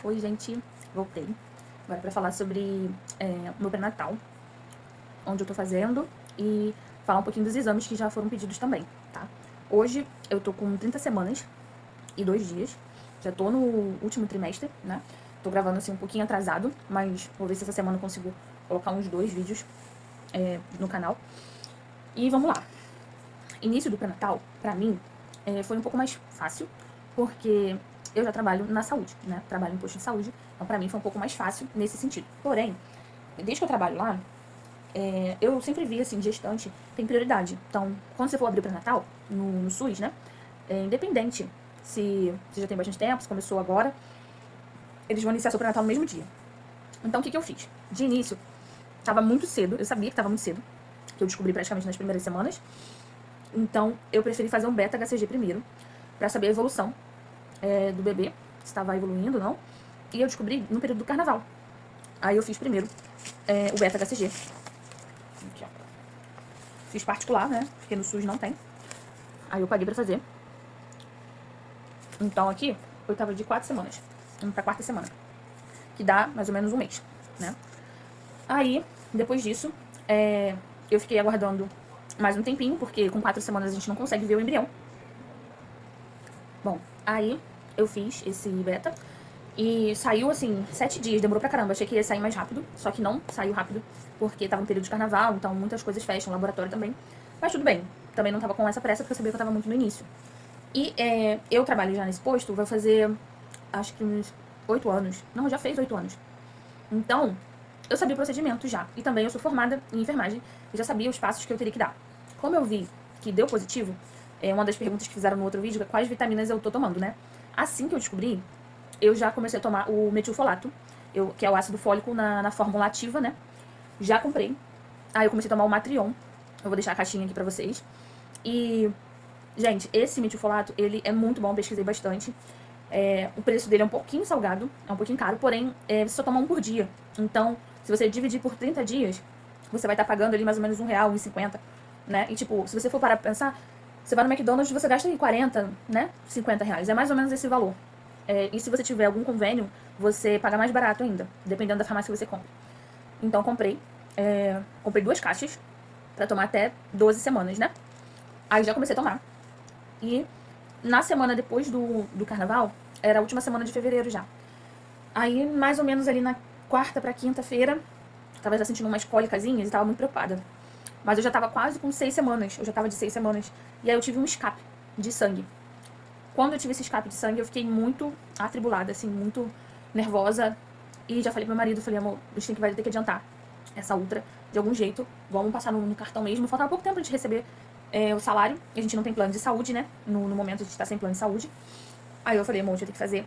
Oi, gente, voltei. Agora pra falar sobre o meu pré-natal, onde eu tô fazendo e falar um pouquinho dos exames que já foram pedidos também, tá? Hoje eu tô com 30 semanas e 2 dias. Já tô no último trimestre, né? Tô gravando assim um pouquinho atrasado, mas vou ver se essa semana eu consigo colocar uns 2 vídeos no canal. E vamos lá. Início do pré-natal, pra mim, foi um pouco mais fácil, porque eu já trabalho na saúde, né? Trabalho em posto de saúde, então pra mim foi um pouco mais fácil nesse sentido. Porém, desde que eu trabalho lá, eu sempre vi, assim, gestante tem prioridade. Então, quando você for abrir o pré-natal, no SUS, né? Independente se você já tem bastante tempo, se começou agora, eles vão iniciar seu pré-natal no mesmo dia. Então, o que eu fiz? De início, tava muito cedo, eu sabia que tava muito cedo, que eu descobri praticamente nas primeiras semanas. Então, eu preferi fazer um beta HCG primeiro, pra saber a evolução do bebê, se estava evoluindo ou não. E eu descobri no período do carnaval. Aí eu fiz primeiro o beta HCG. Aqui, ó. Fiz particular, né? Porque no SUS não tem. Aí eu paguei pra fazer. Então aqui, eu tava de 4 semanas. Indo pra 4ª semana. Que dá mais ou menos um mês, né? Aí, depois disso, eu fiquei aguardando mais um tempinho, porque com 4 semanas a gente não consegue ver o embrião. Bom, aí eu fiz esse beta e saiu, assim, 7 dias, demorou pra caramba. Achei que ia sair mais rápido, só que não saiu rápido, porque tava no período de carnaval, então muitas coisas fecham, laboratório também. Mas tudo bem, também não tava com essa pressa, porque eu sabia que eu tava muito no início. E eu trabalho já nesse posto, vai fazer, acho que uns 8 anos. Não, já fez 8 anos. Então, eu sabia o procedimento já. E também eu sou formada em enfermagem e já sabia os passos que eu teria que dar. Como eu vi que deu positivo, uma das perguntas que fizeram no outro vídeo é quais vitaminas eu tô tomando, né? Assim que eu descobri, eu já comecei a tomar o metilfolato, que é o ácido fólico na fórmula ativa, né? Já comprei. Aí eu comecei a tomar o Matrion. Eu vou deixar a caixinha aqui pra vocês. E, gente, esse metilfolato, ele é muito bom, pesquisei bastante. O preço dele é um pouquinho salgado, é um pouquinho caro, porém, você só toma um por dia. Então, se você dividir por 30 dias, você vai estar pagando ali mais ou menos R$1, R$1,50, né? E, tipo, se você for parar pra pensar, você vai no McDonald's, você gasta aí 40, né? R$50. É mais ou menos esse valor. E se você tiver algum convênio, você paga mais barato ainda, dependendo da farmácia que você compra. Então, comprei 2 caixas pra tomar até 12 semanas, né? Aí já comecei a tomar. E na semana depois do carnaval, era a última semana de fevereiro já. Aí, mais ou menos ali na 4ª pra 5ª-feira, tava já sentindo umas cólicazinhas e tava muito preocupada. Mas eu já tava quase com 6 semanas, eu já tava de 6 semanas. E aí eu tive um escape de sangue. Quando eu tive esse escape de sangue, eu fiquei muito atribulada, assim, muito nervosa. E já falei pro meu marido, falei, amor, a gente vai ter que adiantar essa ultra de algum jeito. Vamos passar no cartão mesmo. Faltava pouco tempo pra gente receber o salário. E a gente não tem plano de saúde, né? No momento a gente tá sem plano de saúde. Aí eu falei, amor, a gente vai ter que fazer.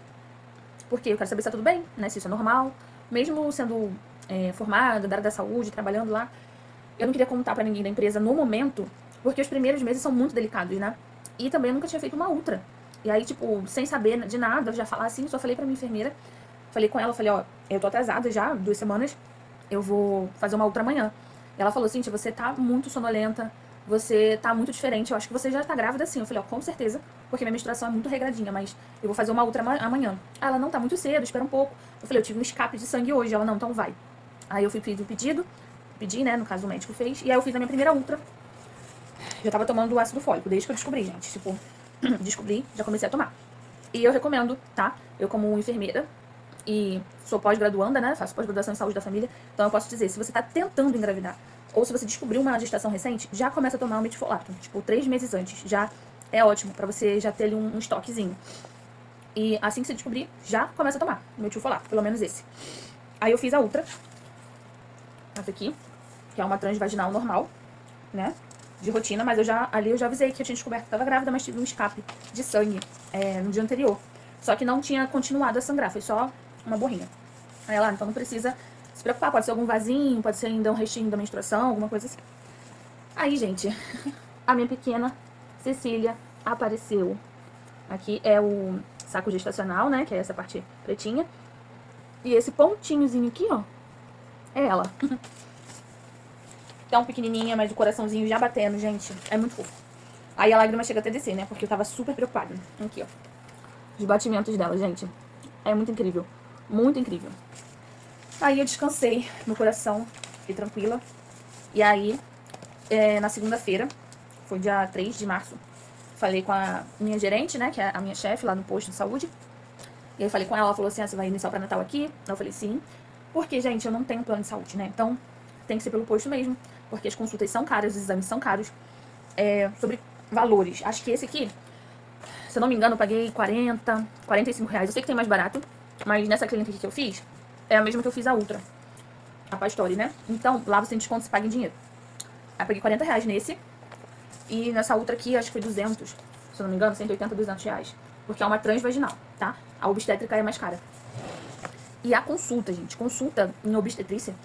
Porque eu quero saber se tá tudo bem, né? Se isso é normal. Mesmo sendo formada, da área da saúde, trabalhando lá, eu não queria contar pra ninguém da empresa no momento, porque os primeiros meses são muito delicados, né? E também eu nunca tinha feito uma ultra. E aí, tipo, sem saber de nada, eu já falar assim, só falei pra minha enfermeira. Falei com ela, falei, ó, eu tô atrasada já, 2 semanas, eu vou fazer uma ultra amanhã. E ela falou, Cíntia, você tá muito sonolenta, você tá muito diferente, eu acho que você já tá grávida sim. Eu falei, ó, com certeza, porque minha menstruação é muito regradinha, mas eu vou fazer uma ultra amanhã. Ela, não, tá muito cedo, espera um pouco. Eu falei, eu tive um escape de sangue hoje. Ela, não, então vai. Aí eu fiz o pedido, pedi, né, no caso o médico fez, e aí eu fiz a minha primeira ultra. Já tava tomando o ácido fólico, desde que eu descobri, gente, tipo, descobri, já comecei a tomar. E eu recomendo, tá? Eu como enfermeira e sou pós-graduanda, né, faço pós-graduação em saúde da família, então eu posso dizer, se você tá tentando engravidar, ou se você descobriu uma gestação recente, já começa a tomar o metilfolato, tipo, 3 meses antes, já é ótimo, pra você já ter ali um estoquezinho. E assim que você descobrir, já começa a tomar o metilfolato, pelo menos esse. Aí eu fiz a ultra, essa aqui, que é uma transvaginal normal, né, de rotina, mas ali eu já avisei que eu tinha descoberto que tava grávida, mas tive um escape de sangue no dia anterior. Só que não tinha continuado a sangrar, foi só uma borrinha. Aí ela, então não precisa se preocupar, pode ser algum vasinho, pode ser ainda um restinho da menstruação, alguma coisa assim. Aí, gente, a minha pequena Cecília apareceu. Aqui é o saco gestacional, né, que é essa parte pretinha. E esse pontinhozinho aqui, ó, é ela. Tão pequenininha, mas o coraçãozinho já batendo, gente, é muito fofo. Aí a lágrima chega até a descer, né, porque eu tava super preocupada. Aqui, ó, os batimentos dela, gente, é muito incrível. Muito incrível. Aí eu descansei no coração, fiquei tranquila. E aí, na segunda-feira, foi dia 3 de março, falei com a minha gerente, né, que é a minha chefe lá no posto de saúde. E aí falei com ela, ela falou assim, você vai iniciar o pré-natal aqui? Eu falei, sim. Porque, gente, eu não tenho plano de saúde, né? Então, tem que ser pelo posto mesmo. Porque as consultas são caras, os exames são caros. Sobre valores, acho que esse aqui, se eu não me engano, eu paguei 40, 45 reais. Eu sei que tem mais barato, mas nessa clínica aqui que eu fiz, é a mesma que eu fiz a Ultra, a Pastore, né? Então, lá você tem desconto, se paga em dinheiro. Aí eu paguei 40 reais nesse. E nessa Ultra aqui, acho que foi 200, se eu não me engano, 180, 200 reais. Porque é uma transvaginal, tá? A obstétrica é mais cara. E a consulta, gente, consulta em obstetrícia,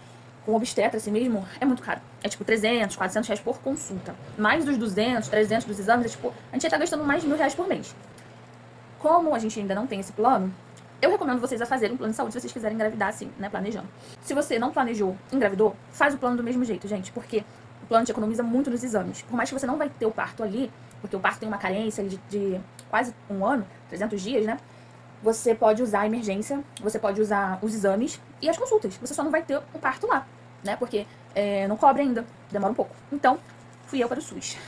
com obstetra assim mesmo, é muito caro. É tipo 300, 400 reais por consulta. Mais dos 200, 300 dos exames, tipo, a gente já tá gastando mais de R$ 1.000 por mês. Como a gente ainda não tem esse plano, eu recomendo vocês a fazerem um plano de saúde se vocês quiserem engravidar assim, né, planejando. Se você não planejou, engravidou, faz o plano do mesmo jeito, gente, porque o plano te economiza muito nos exames. Por mais que você não vai ter o parto ali, porque o parto tem uma carência de quase um ano, 300 dias, né? Você pode usar a emergência, você pode usar os exames e as consultas. Você só não vai ter o parto lá, né? Porque não cobre ainda, demora um pouco. Então, fui eu para o SUS.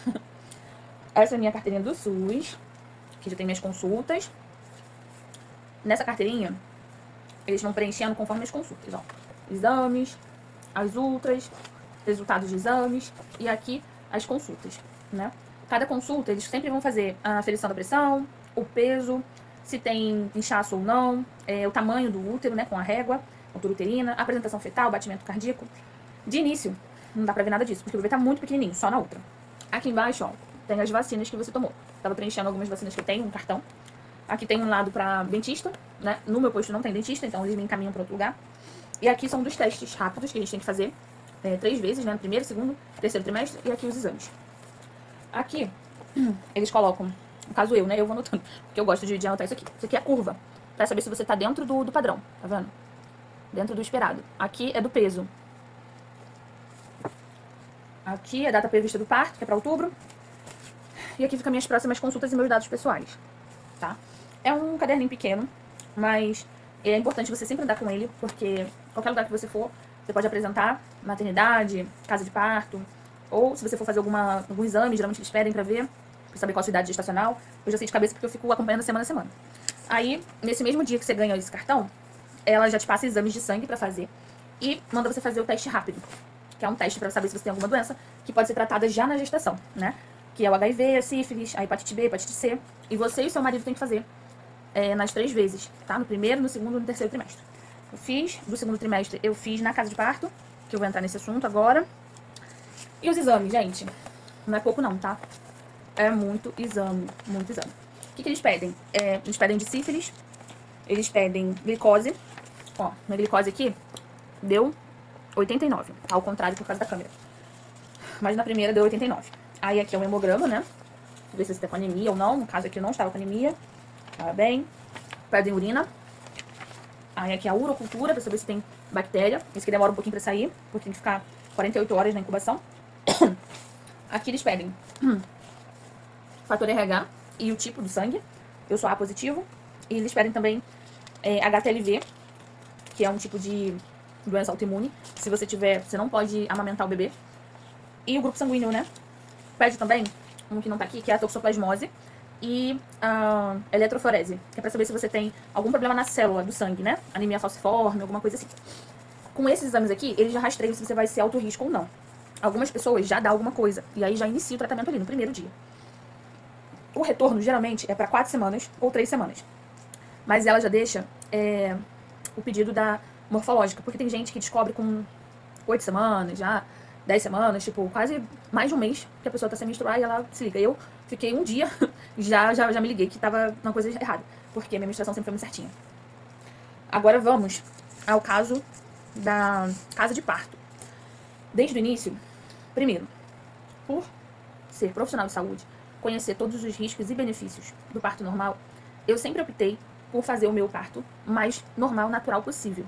Essa é a minha carteirinha do SUS, que já tem minhas consultas. Nessa carteirinha, eles vão preenchendo conforme as consultas, ó. Exames, as ultras, resultados de exames e aqui as consultas, né? Cada consulta, eles sempre vão fazer a aferição da pressão, o peso, se tem inchaço ou não, o tamanho do útero, né, com a régua, altura uterina, apresentação fetal, batimento cardíaco. De início, não dá pra ver nada disso, porque o bebê tá muito pequenininho, só na outra. Aqui embaixo, ó, tem as vacinas que você tomou. Tava preenchendo algumas vacinas que eu tenho, um cartão. Aqui tem um lado pra dentista, né, no meu posto não tem dentista, então eles me encaminham pra outro lugar. E aqui são dos testes rápidos que a gente tem que fazer 3 vezes, né, no primeiro, segundo, terceiro trimestre, e aqui os exames. Aqui, eles colocam, no caso eu, né, eu vou anotando, porque eu gosto de anotar isso aqui. Isso aqui é a curva, pra saber se você tá dentro do padrão, tá vendo? Dentro do esperado. Aqui é do peso. Aqui é a data prevista do parto, que é pra outubro. E aqui ficam minhas próximas consultas e meus dados pessoais, tá? É um caderninho pequeno, mas é importante você sempre andar com ele, porque qualquer lugar que você for, você pode apresentar maternidade, casa de parto, ou se você for fazer algum exame, geralmente eles pedem pra ver, pra saber qual a sua idade gestacional. Eu já sei de cabeça porque eu fico acompanhando semana a semana. Aí, nesse mesmo dia que você ganha esse cartão, ela já te passa exames de sangue pra fazer e manda você fazer o teste rápido, que é um teste pra saber se você tem alguma doença que pode ser tratada já na gestação, né? Que é o HIV, a sífilis, a hepatite B, a hepatite C. E você e o seu marido tem que fazer nas 3 vezes, tá? No primeiro, no segundo e no terceiro trimestre. Eu fiz, do segundo trimestre, eu fiz na casa de parto, que eu vou entrar nesse assunto agora. E os exames, gente? Não é pouco não, tá? É muito exame, muito exame. O que eles pedem? Eles pedem de sífilis, eles pedem glicose. Ó, minha glicose aqui deu 89, ao contrário por causa da câmera. Mas na primeira deu 89. Aí aqui é o hemograma, né? Ver se você tá com anemia ou não. No caso aqui eu não estava com anemia. Tá bem. Pedem urina. Aí aqui é a urocultura, pra saber se tem bactéria. Esse aqui demora um pouquinho pra sair, porque tem que ficar 48 horas na incubação. Aqui eles pedem fator RH e o tipo do sangue. Eu sou A positivo. E eles pedem também HTLV, que é um tipo de doença autoimune. Se você tiver, você não pode amamentar o bebê. E o grupo sanguíneo, né? Pede também, um que não tá aqui, que é a toxoplasmose e a eletroforese, que é pra saber se você tem algum problema na célula do sangue, né? Anemia falciforme, alguma coisa assim. Com esses exames aqui, eles já rastreiam se você vai ser alto risco ou não. Algumas pessoas já dá alguma coisa, e aí já inicia o tratamento ali no primeiro dia. O retorno, geralmente, é pra 4 semanas ou 3 semanas. Mas ela já deixa o pedido da morfológica, porque tem gente que descobre com 8 semanas, já 10 semanas, tipo, quase mais de um mês que a pessoa tá sem menstruar e ela se liga. Eu fiquei um dia, já me liguei que tava uma coisa errada, porque minha menstruação sempre foi muito certinha. Agora vamos ao caso da casa de parto. Desde o início, primeiro, por ser profissional de saúde, conhecer todos os riscos e benefícios do parto normal, eu sempre optei por fazer o meu parto mais normal, natural possível.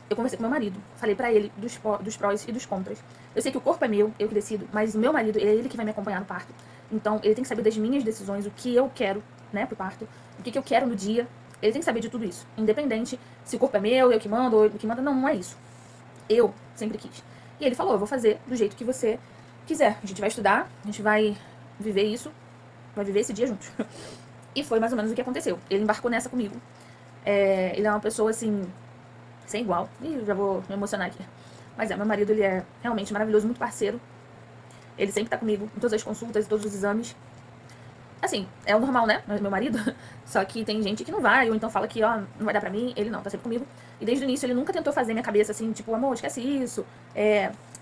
Eu conversei com meu marido, falei pra ele dos prós e dos contras. Eu sei que o corpo é meu, eu que decido, mas o meu marido, é ele que vai me acompanhar no parto. Então, ele tem que saber das minhas decisões, o que eu quero, né, pro parto, o que eu quero no dia, Ele tem que saber de tudo isso. Independente se o corpo é meu, eu que mando, ou ele que manda. Não, não é isso. Eu sempre quis. E ele falou, eu vou fazer do jeito que você quiser. A gente vai estudar, a gente vai viver isso, vai viver esse dia juntos. E foi mais ou menos o que aconteceu. Ele embarcou nessa comigo. Ele é uma pessoa, assim, sem igual. Ih, eu já vou me emocionar aqui. Mas meu marido, ele é realmente maravilhoso, muito parceiro. Ele sempre tá comigo em todas as consultas, em todos os exames. Assim, é o normal, né? Meu marido. Só que tem gente que não vai, ou então fala que, ó, não vai dar pra mim. Ele não, tá sempre comigo. E desde o início ele nunca tentou fazer minha cabeça assim, tipo, amor, esquece isso.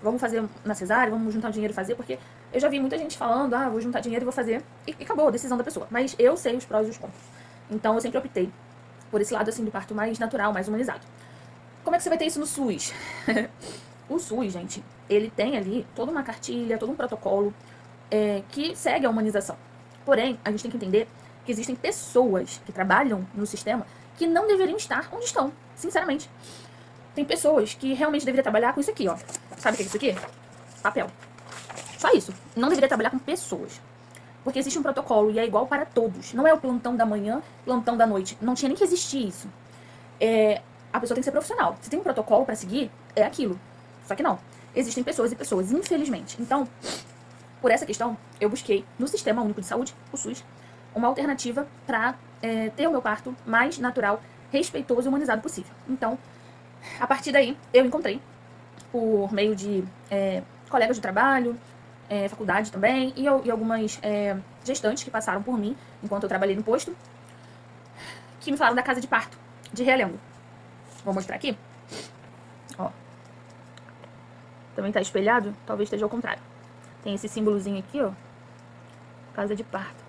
Vamos fazer na cesárea, vamos juntar dinheiro e fazer. Porque eu já vi muita gente falando, vou juntar dinheiro e vou fazer. E acabou a decisão da pessoa. Mas eu sei os prós e os contras. Então eu sempre optei por esse lado, assim, do parto mais natural, mais humanizado. Como é que você vai ter isso no SUS? O SUS, gente, ele tem ali toda uma cartilha, todo um protocolo que segue a humanização. Porém, a gente tem que entender que existem pessoas que trabalham no sistema que não deveriam estar onde estão, sinceramente. Tem pessoas que realmente deveriam trabalhar com isso aqui, ó. Sabe o que é isso aqui? Papel. Só isso. Não deveria trabalhar com pessoas. Porque existe um protocolo e é igual para todos. Não é o plantão da manhã, plantão da noite. Não tinha nem que existir isso. A pessoa tem que ser profissional. Se tem um protocolo para seguir, é aquilo. Só que não. Existem pessoas e pessoas, infelizmente. Então, por essa questão, eu busquei no Sistema Único de Saúde, o SUS, uma alternativa para ter o meu parto mais natural, respeitoso e humanizado possível. Então, a partir daí, eu encontrei, por meio de colegas de trabalho, faculdade também, e algumas gestantes que passaram por mim, enquanto eu trabalhei no posto, que me falaram da casa de parto, de Realengo. Vou mostrar aqui. Ó. Também tá espelhado? Talvez esteja ao contrário. Tem esse símbolozinho aqui, ó. Casa de parto.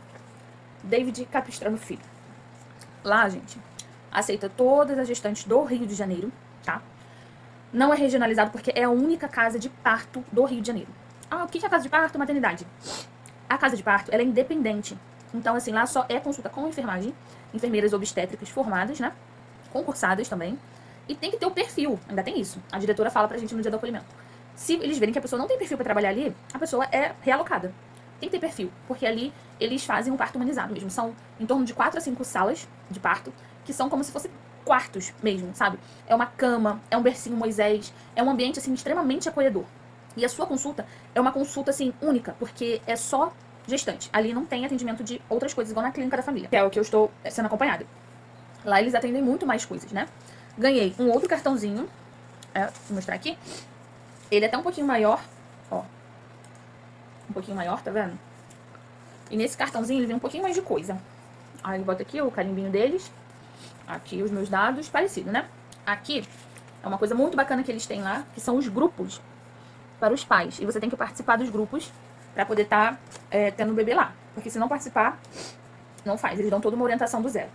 David Capistrano Filho. Lá, gente, aceita todas as gestantes do Rio de Janeiro, tá? Não é regionalizado porque é a única casa de parto do Rio de Janeiro. O que é a casa de parto? Maternidade. A casa de parto, ela é independente. Então, assim, lá só é consulta com enfermagem, enfermeiras obstétricas formadas, né? Concursadas também. E tem que ter o perfil, ainda tem isso. A diretora fala pra gente no dia do acolhimento. Se eles verem que a pessoa não tem perfil pra trabalhar ali, a pessoa é realocada. Tem que ter perfil, porque ali eles fazem um parto humanizado mesmo. São em torno de 4 a 5 salas de parto, que são como se fossem quartos mesmo, sabe? É uma cama, é um bercinho Moisés, é um ambiente, assim, extremamente acolhedor. E a sua consulta é uma consulta, assim, única, porque é só gestante. Ali não tem atendimento de outras coisas, igual na clínica da família, que é o que eu estou sendo acompanhada. Lá eles atendem muito mais coisas, né? Ganhei um outro cartãozinho, vou mostrar aqui. Ele é até um pouquinho maior, ó. Um pouquinho maior, tá vendo? E nesse cartãozinho ele vem um pouquinho mais de coisa. Aí bota aqui o carimbinho deles. Aqui os meus dados, parecido, né? Aqui é uma coisa muito bacana que eles têm lá, que são os grupos para os pais. E você tem que participar dos grupos pra poder estar tendo o bebê lá. Porque se não participar, não faz. Eles dão toda uma orientação do zero.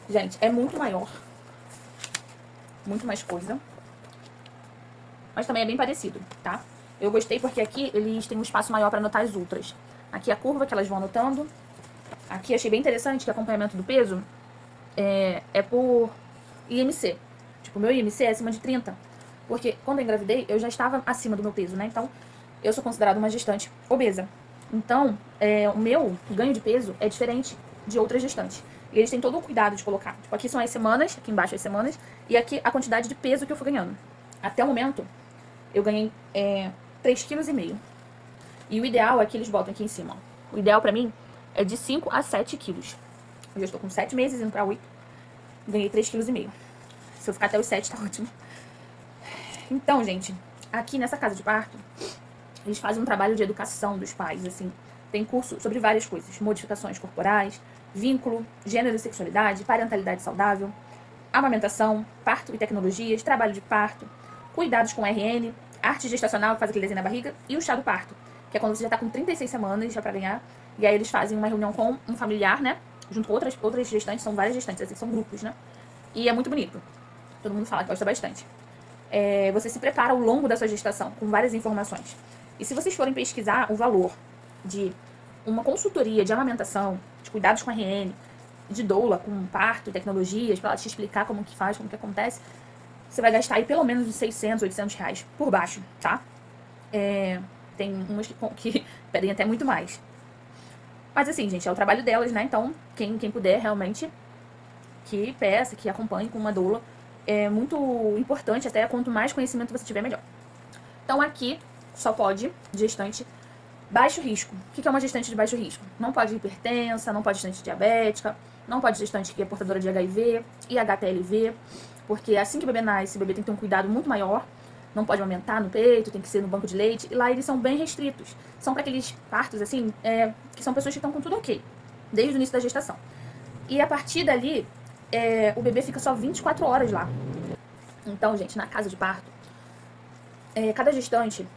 Gente, é muito maior. Muito mais coisa. Mas também é bem parecido, tá? Eu gostei porque aqui eles têm um espaço maior para anotar as ultras. Aqui a curva que elas vão anotando. Aqui achei bem interessante que o acompanhamento do peso é por IMC. Tipo, o meu IMC é acima de 30. Porque quando eu engravidei, eu já estava acima do meu peso, né? Então, eu sou considerada uma gestante obesa. Então, o meu ganho de peso é diferente de outras gestantes. E eles têm todo o cuidado de colocar. Tipo, aqui são as semanas, aqui embaixo as semanas, e aqui a quantidade de peso que eu fui ganhando. Até o momento, eu ganhei 3,5 kg. E o ideal é que eles botam aqui em cima, ó. O ideal pra mim é de 5 a 7 quilos. Eu já estou com 7 meses, indo pra 8. Ganhei 3,5 kg. Se eu ficar até os 7, tá ótimo. Então, gente, aqui nessa casa de parto, eles fazem um trabalho de educação dos pais, assim. Tem curso sobre várias coisas. Modificações corporais, vínculo, gênero e sexualidade, parentalidade saudável, amamentação, parto e tecnologias, trabalho de parto, cuidados com RN, arte gestacional, que faz aquele desenho na barriga, e o chá do parto, que é quando você já tá com 36 semanas já pra ganhar. E aí eles fazem uma reunião com um familiar, né? Junto com outras gestantes, são várias gestantes, assim, são grupos, né? E é muito bonito. Todo mundo fala que gosta bastante. Você se prepara ao longo da sua gestação, com várias informações. E se vocês forem pesquisar o valor de uma consultoria de amamentação, de cuidados com RN, de doula, com parto, tecnologias, pra ela te explicar como que faz, como que acontece, você vai gastar aí pelo menos uns 600, 800 reais por baixo, tá? Tem umas que pedem até muito mais. Mas assim, gente, é o trabalho delas, né? Então, quem puder realmente que peça, que acompanhe com uma doula. É muito importante, até quanto mais conhecimento você tiver, melhor. Então aqui só pode gestante baixo risco. O que é uma gestante de baixo risco? Não pode hipertensa, não pode gestante diabética, não pode gestante que é portadora de HIV e HTLV, porque assim que o bebê nasce, o bebê tem que ter um cuidado muito maior, não pode aumentar no peito, tem que ser no banco de leite, e lá eles são bem restritos. São para aqueles partos, assim, que são pessoas que estão com tudo ok, desde o início da gestação. E a partir dali, o bebê fica só 24 horas lá. Então, gente, na casa de parto, cada gestante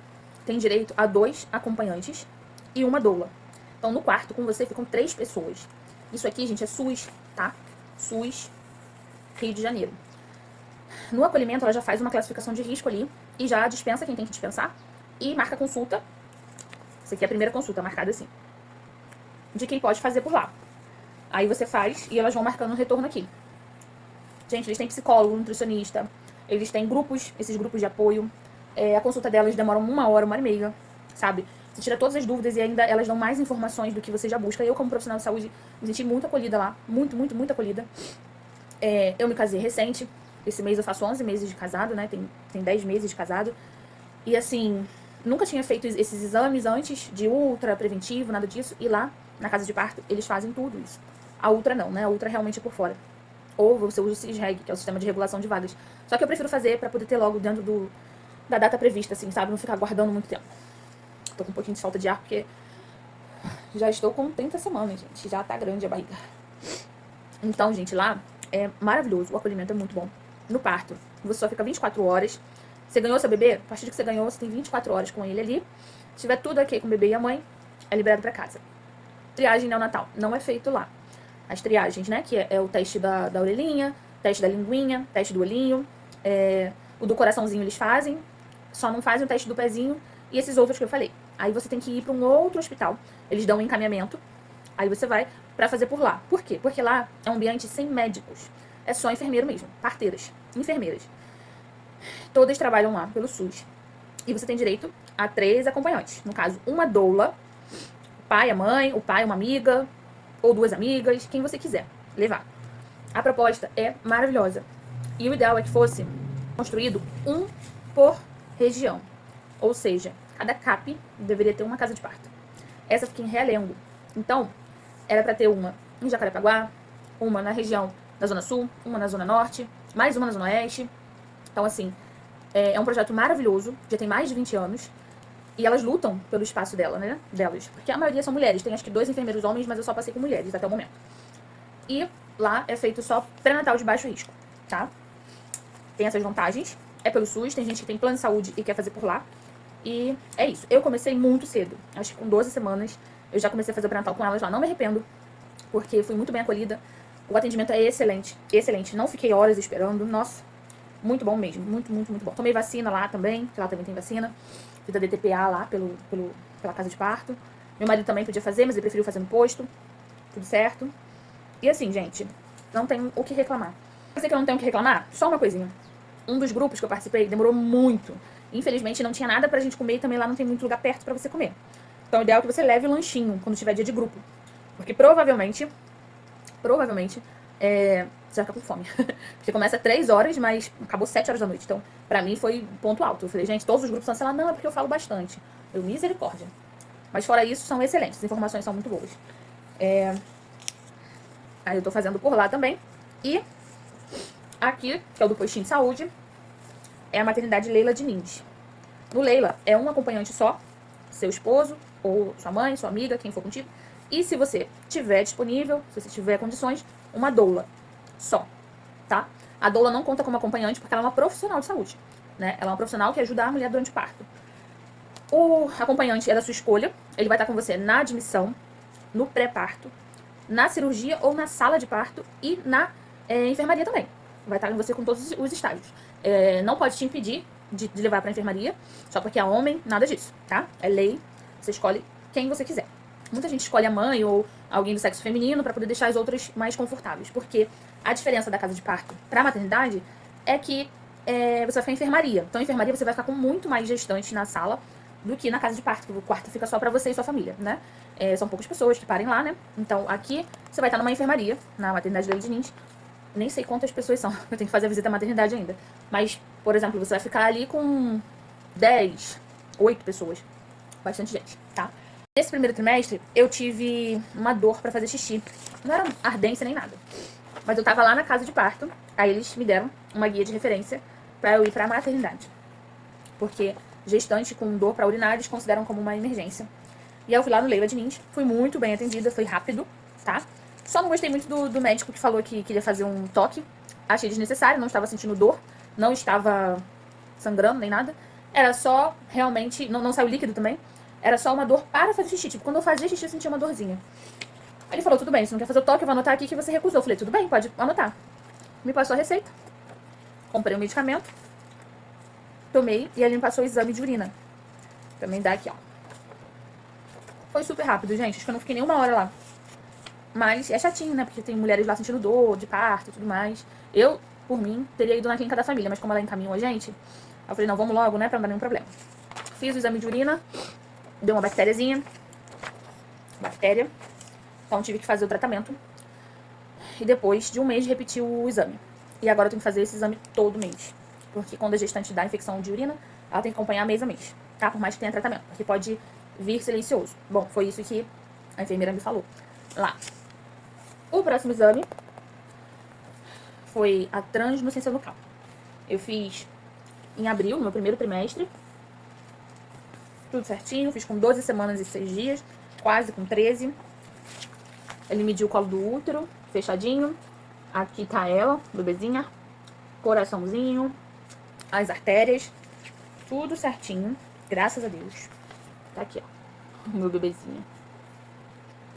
tem direito a 2 acompanhantes e uma doula. Então, no quarto, com você, ficam 3 pessoas. Isso aqui, gente, é SUS, tá? SUS, Rio de Janeiro. No acolhimento, ela já faz uma classificação de risco ali e já dispensa quem tem que dispensar e marca consulta. Essa aqui é a primeira consulta, marcada assim, de quem pode fazer por lá. Aí você faz e elas vão marcando o retorno aqui. Gente, eles têm psicólogo, nutricionista, eles têm grupos, esses grupos de apoio. A consulta delas demora 1 hora, 1h30, sabe? Você tira todas as dúvidas e ainda elas dão mais informações do que você já busca. Eu, como profissional de saúde, me senti muito acolhida lá. Muito, muito, muito acolhida. Eu me casei recente. Esse mês eu faço 11 meses de casado, né? Tem 10 meses de casado. E assim, nunca tinha feito esses exames antes de ultra, preventivo, nada disso. E lá, na casa de parto, eles fazem tudo isso. A ultra não, né? A ultra realmente é por fora. Ou você usa o CISREG, que é o Sistema de Regulação de Vagas. Só que eu prefiro fazer pra poder ter logo dentro da data prevista, assim, sabe? Não ficar aguardando muito tempo. Tô com um pouquinho de falta de ar, porque já estou com 30 semanas, gente. Já tá grande a barriga. Então, gente, lá é maravilhoso. O acolhimento é muito bom. No parto, você só fica 24 horas. Você ganhou seu bebê? A partir de que você ganhou, você tem 24 horas com ele ali. Se tiver tudo ok com o bebê e a mãe, é liberado pra casa. Triagem neonatal não é feito lá. As triagens, né? Que é o teste da orelhinha, teste da linguinha, teste do olhinho. O do coraçãozinho eles fazem. Só não fazem o teste do pezinho e esses outros que eu falei. Aí você tem que ir para um outro hospital. Eles dão um encaminhamento. Aí você vai para fazer por lá. Por quê? Porque lá é um ambiente sem médicos. É só enfermeiro mesmo. Parteiras. Enfermeiras. Todas trabalham lá pelo SUS. E você tem direito a 3 acompanhantes. No caso, uma doula, o pai, a mãe, o pai, uma amiga, ou 2 amigas, quem você quiser levar. A proposta é maravilhosa. E o ideal é que fosse construído um por região. Ou seja, cada CAP deveria ter uma casa de parto. Essa fica em Realengo. Então, era para ter uma em Jacarepaguá, uma na região da Zona Sul, uma na Zona Norte, mais uma na Zona Oeste. Então, assim, é um projeto maravilhoso, já tem mais de 20 anos. E elas lutam pelo espaço delas. Porque a maioria são mulheres. Tem acho que 2 enfermeiros homens, mas eu só passei com mulheres até o momento. E lá é feito só pré-natal de baixo risco, tá? Tem essas vantagens. É pelo SUS, tem gente que tem plano de saúde e quer fazer por lá. E é isso. Eu comecei muito cedo. Acho que com 12 semanas eu já comecei a fazer o pré-natal com elas lá. Não me arrependo, porque fui muito bem acolhida. O atendimento é excelente, excelente. Não fiquei horas esperando. Nossa, muito bom mesmo. Muito, muito, muito bom. Tomei vacina lá também, que lá também tem vacina. Fiz a DTPA lá pela casa de parto. Meu marido também podia fazer, mas ele preferiu fazer no posto. Tudo certo. E assim, gente, não tem o que reclamar. Eu sei que eu não tenho o que reclamar? Só uma coisinha. Um dos grupos que eu participei demorou muito. Infelizmente, não tinha nada pra gente comer e também lá não tem muito lugar perto pra você comer. Então, o ideal é que você leve o lanchinho quando tiver dia de grupo. Porque provavelmente, você vai ficar com fome. Porque começa às 3 horas, mas acabou 7 horas da noite. Então, pra mim, foi ponto alto. Eu falei, gente, todos os grupos são, sei lá, não, é porque eu falo bastante. Eu, misericórdia. Mas fora isso, são excelentes. As informações são muito boas. Aí eu tô fazendo por lá também. E aqui, que é o do postinho de saúde, é a maternidade Leila Diniz. No Leila, é um acompanhante só, seu esposo, ou sua mãe, sua amiga, quem for contigo. E se você tiver disponível, se você tiver condições, uma doula só, tá? A doula não conta como acompanhante porque ela é uma profissional de saúde, né? Ela é uma profissional que ajuda a mulher durante o parto. O acompanhante é da sua escolha, ele vai estar com você na admissão, no pré-parto, na cirurgia ou na sala de parto e na enfermaria também. Vai estar com você com todos os estágios. Não pode te impedir de levar pra enfermaria, só porque é homem, nada disso, tá? É lei, você escolhe quem você quiser. Muita gente escolhe a mãe ou alguém do sexo feminino pra poder deixar as outras mais confortáveis, porque a diferença da casa de parto pra maternidade é que você vai ficar em enfermaria. Então, em enfermaria você vai ficar com muito mais gestantes na sala do que na casa de parto, que o quarto fica só pra você e sua família, né? São poucas pessoas que parem lá, né? Então, aqui você vai estar numa enfermaria, na maternidade Leila Diniz, nem sei quantas pessoas são. Eu tenho que fazer a visita à maternidade ainda. Mas, por exemplo, você vai ficar ali com 10, 8 pessoas. Bastante gente, tá? Nesse primeiro trimestre, eu tive uma dor pra fazer xixi. Não era ardência nem nada. Mas eu tava lá na casa de parto. Aí eles me deram uma guia de referência pra eu ir pra maternidade. Porque gestante com dor pra urinar, eles consideram como uma emergência. E aí eu fui lá no Leila Diniz. Fui muito bem atendida, foi rápido, tá? Só não gostei muito do médico que falou que queria fazer um toque. Achei desnecessário, não estava sentindo dor. Não estava sangrando nem nada. Era só, realmente, não saiu líquido também. Era só uma dor para fazer xixi. Tipo, quando eu fazia xixi, eu sentia uma dorzinha. Aí ele falou, tudo bem, se não quer fazer o toque, eu vou anotar aqui que você recusou. Eu falei, tudo bem, pode anotar. Me passou a receita. Comprei o medicamento. Tomei e ele me passou o exame de urina. Também dá aqui, ó. Foi super rápido, gente. Acho que eu não fiquei nem uma hora lá. Mas é chatinho, né? Porque tem mulheres lá sentindo dor, de parto e tudo mais. Eu, por mim, teria ido na clínica da família. Mas como ela encaminhou a gente, eu falei, não, vamos logo, né? Pra não dar nenhum problema. Fiz o exame de urina. Deu uma bactériazinha. Bactéria. Então tive que fazer o tratamento. E depois de um mês repetir o exame. E agora eu tenho que fazer esse exame todo mês. Porque quando a gestante dá infecção de urina, ela tem que acompanhar mês a mês. Tá? Por mais que tenha tratamento. Porque pode vir silencioso. Bom, foi isso que a enfermeira me falou lá. O próximo exame foi a translucência local. Eu fiz em abril, no meu primeiro trimestre. Tudo certinho. Fiz com 12 semanas e 6 dias. Quase com 13. Ele mediu o colo do útero, fechadinho. Aqui tá ela, bebezinha. Coraçãozinho. As artérias. Tudo certinho. Graças a Deus. Tá aqui, ó. O meu bebezinho.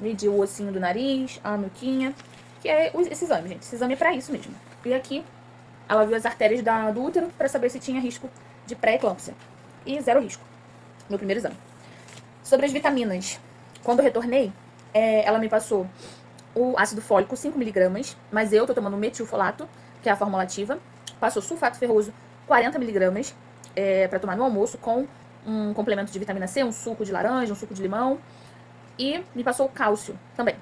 Mediu o ossinho do nariz, a nuquinha. Que é esse exame, gente. Esse exame é pra isso mesmo. E aqui, ela viu as artérias do útero pra saber se tinha risco de pré-eclâmpsia. E zero risco. Meu primeiro exame. Sobre as vitaminas. Quando eu retornei, ela me passou o ácido fólico, 5mg. Mas eu tô tomando metilfolato, que é a fórmula ativa. Passou sulfato ferroso, 40mg. Pra tomar no almoço, com um complemento de vitamina C, um suco de laranja, um suco de limão. E me passou o cálcio também.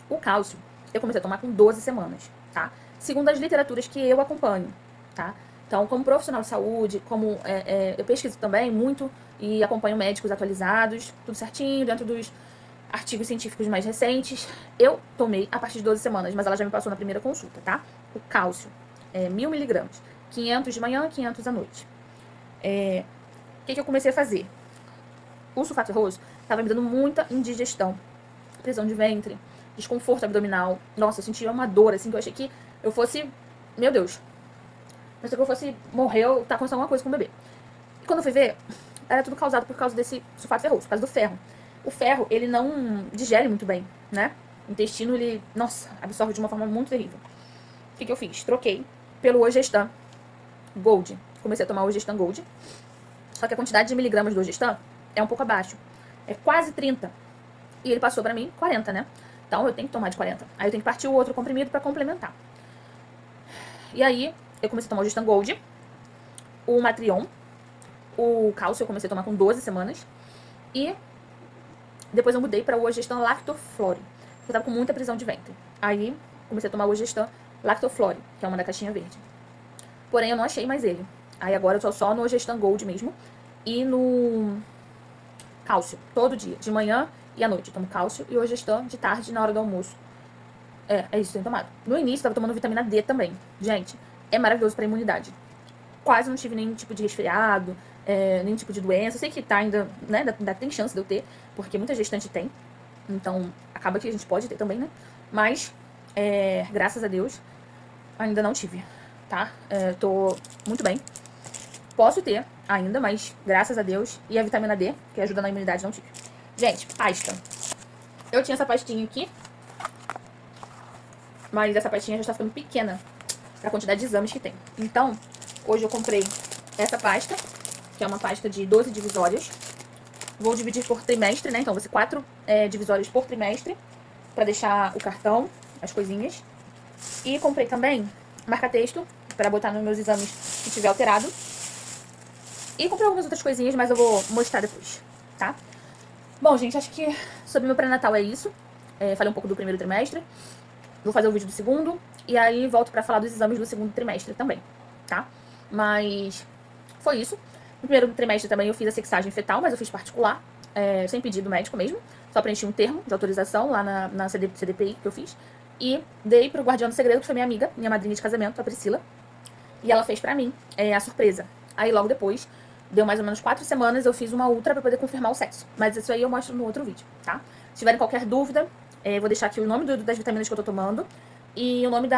O cálcio eu comecei a tomar com 12 semanas, tá? Segundo as literaturas que eu acompanho, tá? Então, como profissional de saúde, como eu pesquiso também muito e acompanho médicos atualizados, tudo certinho, dentro dos artigos científicos mais recentes. Eu tomei a partir de 12 semanas, mas ela já me passou na primeira consulta, tá? O cálcio é 1000mg, 500 de manhã, 500 à noite. O que eu comecei a fazer? O sulfato ferroso tava me dando muita indigestão, prisão de ventre, desconforto abdominal. Nossa, eu sentia uma dor, assim, que eu achei que eu fosse... Meu Deus. Pensei que eu fosse morrer ou tá acontecendo alguma coisa com o bebê. E quando eu fui ver, era tudo causado por causa desse sulfato ferroso, por causa do ferro. O ferro, ele não digere muito bem, né? O intestino, ele, nossa, absorve de uma forma muito terrível. O que eu fiz? Troquei pelo Ogestan Gold. Comecei a tomar o Ogestan Gold. Só que a quantidade de miligramas do Ogestan é um pouco abaixo. É quase 30. E ele passou pra mim 40, né? Então eu tenho que tomar de 40. Aí eu tenho que partir o outro comprimido pra complementar. E aí eu comecei a tomar o Gestan Gold, o Matrion, o cálcio eu comecei a tomar com 12 semanas. E depois eu mudei para o Ogestan Lactoflore, porque eu tava com muita prisão de ventre. Aí comecei a tomar o Ogestan Lactoflore, que é uma da caixinha verde. Porém eu não achei mais ele. Aí agora eu tô só no Ogestan Gold mesmo e no cálcio, todo dia, de manhã e à noite. Eu tomo cálcio e Ogestan de tarde na hora do almoço. É isso que eu tenho tomado. No início eu tava tomando vitamina D também. Gente, é maravilhoso pra imunidade. Quase não tive nenhum tipo de resfriado, nenhum tipo de doença. Eu sei que tá ainda, né, ainda tem chance de eu ter, porque muita gestante tem. Então, acaba que a gente pode ter também, né? Mas, graças a Deus, ainda não tive, tá? Tô muito bem. Posso ter ainda, mas graças a Deus. E a vitamina D, que ajuda na imunidade, não tive. Gente, pasta. Eu tinha essa pastinha aqui, mas essa pastinha já está ficando pequena pra quantidade de exames que tem. Então, hoje eu comprei essa pasta, que é uma pasta de 12 divisórias. Vou dividir por trimestre, né? Então, vai ser 4 divisórias por trimestre, pra deixar o cartão, as coisinhas. E comprei também marca-texto, pra botar nos meus exames que tiver alterado. E comprei algumas outras coisinhas, mas eu vou mostrar depois, tá? Bom, gente, acho que sobre meu pré-natal é isso. Falei um pouco do primeiro trimestre. Vou fazer o vídeo do segundo e aí volto pra falar dos exames do segundo trimestre também, tá? Mas foi isso. No primeiro trimestre também eu fiz a sexagem fetal, mas eu fiz particular, sem pedido médico mesmo. Só preenchi um termo de autorização lá na CDPI que eu fiz. E dei pro Guardião do Segredo, que foi minha amiga, minha madrinha de casamento, a Priscila. E ela fez pra mim a surpresa. Aí logo depois, deu mais ou menos 4 semanas, eu fiz uma ultra pra poder confirmar o sexo. Mas isso aí eu mostro no outro vídeo, tá? Se tiverem qualquer dúvida, vou deixar aqui o nome das vitaminas que eu tô tomando e o nome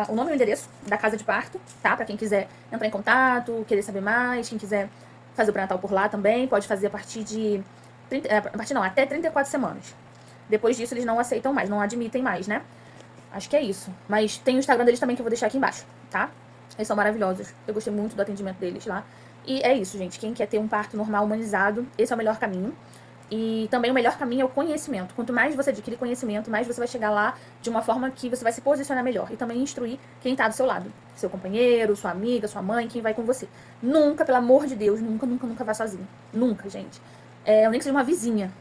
o nome e o endereço da casa de parto, tá? Pra quem quiser entrar em contato, querer saber mais, quem quiser fazer o pré-natal por lá também, pode fazer a partir de até 34 semanas. Depois disso eles não aceitam mais, não admitem mais, né? Acho que é isso. Mas tem o Instagram deles também que eu vou deixar aqui embaixo, tá? Eles são maravilhosos. Eu gostei muito do atendimento deles lá. E é isso, gente. Quem quer ter um parto normal, humanizado, esse é o melhor caminho. E também o melhor caminho é o conhecimento. Quanto mais você adquirir conhecimento, mais você vai chegar lá de uma forma que você vai se posicionar melhor. E também instruir quem tá do seu lado. Seu companheiro, sua amiga, sua mãe, quem vai com você. Nunca, pelo amor de Deus, nunca, nunca, nunca vá sozinho. Nunca, gente. Nem que seja uma vizinha.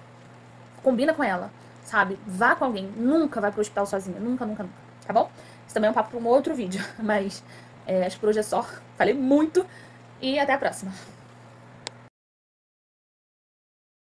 Combina com ela, sabe? Vá com alguém. Nunca vai pro hospital sozinha. Nunca, nunca, nunca. Tá bom? Isso também é um papo para um outro vídeo. Mas acho que por hoje é só. Falei muito. E até a próxima.